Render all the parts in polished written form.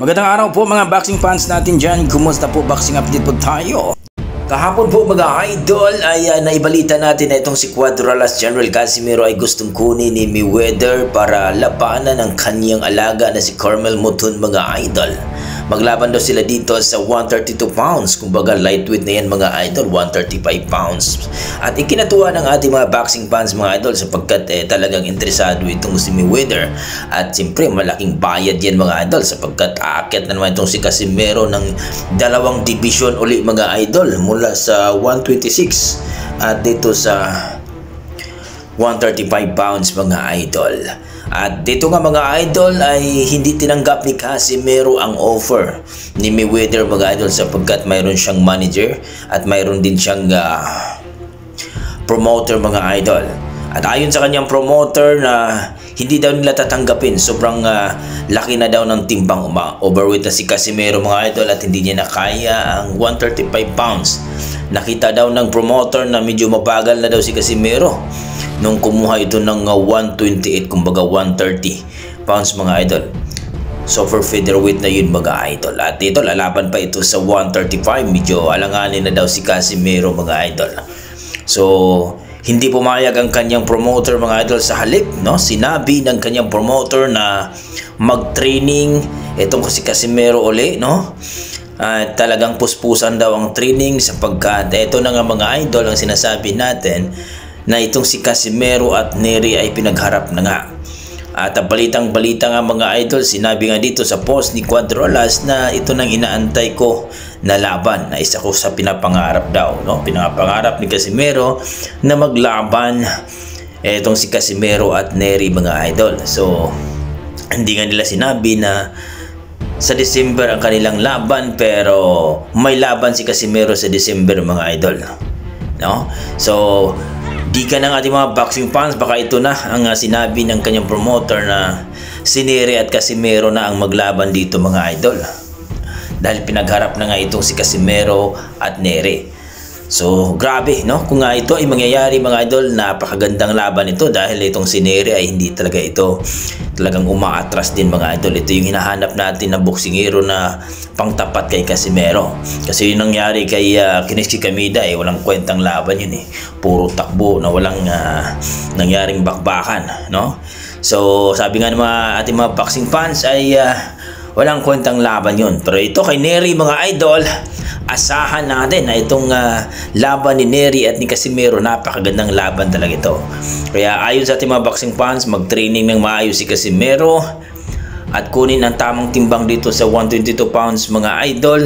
Magandang araw po mga boxing fans natin dyan. Kumusta po? Boxing update po tayo. Kahapon po mga idol ay naibalita natin na itong si Cuadralas General Casimero ay gustong kunin ni Mayweather para labanan ang kanyang alaga na si Carmel Mutun mga idol. Maglaban daw sila dito sa 132 pounds. Kumbaga lightweight na yan mga idol, 135 pounds. At ikinatuwa ng ating mga boxing fans mga idol sapagkat talagang interesado itong si Mayweather. At siyempre malaking bayad yan mga idol sapagkat aakyat na naman itong si Casimero ng dalawang division uli mga idol mula sa 126 at dito sa 135 pounds mga idol. At dito nga mga idol ay hindi tinanggap ni Casimero ang offer ni Mayweather mga idol sapagkat mayroon siyang manager at mayroon din siyang promoter mga idol. At ayon sa kanyang promoter na hindi daw nila tatanggapin, sobrang laki na daw ng timbang, overweight na si Casimero mga idol at hindi niya na kaya ang 135 pounds. Nakita daw ng promoter na medyo mabagal na daw si Casimero nung kumuha ito ng 128, kumbaga 130 pounds mga idol. So for featherweight na yun mga idol. At ito lalaban pa ito sa 135, medyo alanganin na daw si Casimero mga idol. So hindi pumayag ang kanyang promoter mga idol, sa halip no, sinabi ng kanyang promoter na mag-training itong si Casimero uli no. Talagang puspusan daw ang training sapagkat ito na nga mga idol ang sinasabi natin na itong si Casimero at Nery ay pinagharap na nga. At balitang-balita nga mga idol, sinabi nga dito sa post ni Cuadralas na ito nang inaantay ko na laban, na isa ko sa pinapangarap daw no? Pinapangarap ni Casimero na maglaban itong si Casimero at Nery mga idol. So hindi nga nila sinabi na sa December ang kanilang laban, pero may laban si Casimero sa December mga idol no? So di ka ng ating mga boxing fans, baka ito na ang sinabi ng kanyang promoter na si Nery at Casimero na ang maglaban dito mga idol. Dahil pinagharap na nga itong si Casimero at Nery. So grabe no, kung nga ito ay mangyayari mga idol, napakagandang laban ito dahil itong si Nery ay hindi talaga ito talagang umaatras din mga idol. Ito yung hinahanap natin na boksingero na pangtapat kay Casimero. Kasi yung nangyari kay Kinichi Kameda walang kwentang laban yun puro takbo na walang nangyaring bakbakan no. So sabi nga ng mga ating mga boxing fans ay walang kwentang laban yun. Pero ito kay Nery mga idol, asahan natin na itong laban ni Nery at ni Casimero, napakagandang laban talaga ito. Kaya ayon sa ating mga boxing fans, mag-training ng maayos si Casimero at kunin ang tamang timbang dito sa 122 pounds mga idol,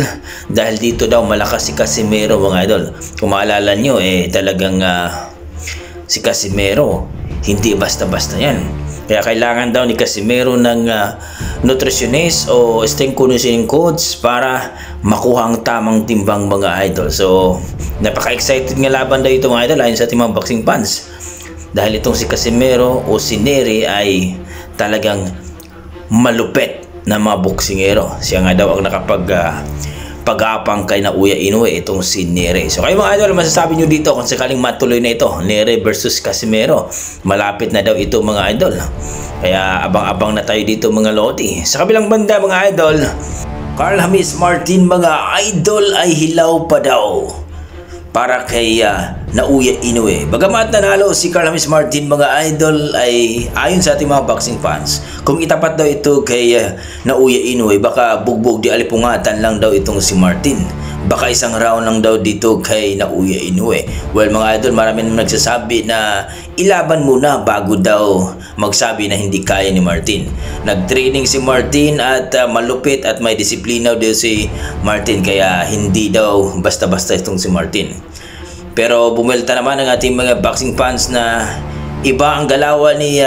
dahil dito daw malakas si Casimero mga idol. Kung maalala nyo talagang si Casimero hindi basta-basta yan. Kaya kailangan daw ni Casimero ng nutritionist o strength conditioning coach para makuha ang tamang timbang mga idol. So napaka-excited nga laban daw ito mga idol ayon sa ating mga boxing fans, dahil itong si Casimero o si Nery ay talagang malupet na mga boksingero. Siya nga daw ang pag-apang kay Naoya Inoue itong si Nery. So kayo mga idol, masasabi nyo dito kung sakaling matuloy na ito, Nery versus Casimero? Malapit na daw ito mga idol. Kaya abang-abang na tayo dito mga lodi. Sa kabilang banda mga idol, Carl James Martin mga idol ay hilaw pa daw para kay Naoya Inoue. Bagamat nanalo si Carl James Martin mga idol, ay ayon sa ating mga boxing fans, kung itapat daw ito kay Naoya Inoue, baka bugbog di alipungatan lang daw itong si Martin. Baka isang round lang daw dito kay Naoya Inoue. Well mga idol, marami nang nagsasabi na ilaban muna bago daw magsabi na hindi kaya ni Martin. Nag-training si Martin at malupit at may disiplina daw si Martin, kaya hindi daw basta-basta itong si Martin. Pero bumulta naman ang ating mga boxing fans na iba ang galawan ni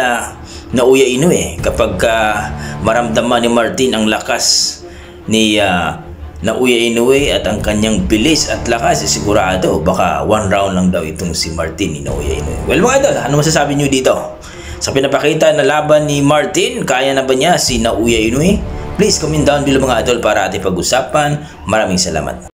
Naoya Inoue kapag maramdaman ni Martin ang lakas ni Naoya Inoue at ang kanyang bilis at lakas, sigurado baka one round lang daw itong si Martin ni Naoya Inoue. Well mga idol, ano masasabi nyo dito sa pinapakita na laban ni Martin? Kaya na ba niya si Naoya Inoue? Please comment down below mga idol para ating pag-usapan. Maraming salamat.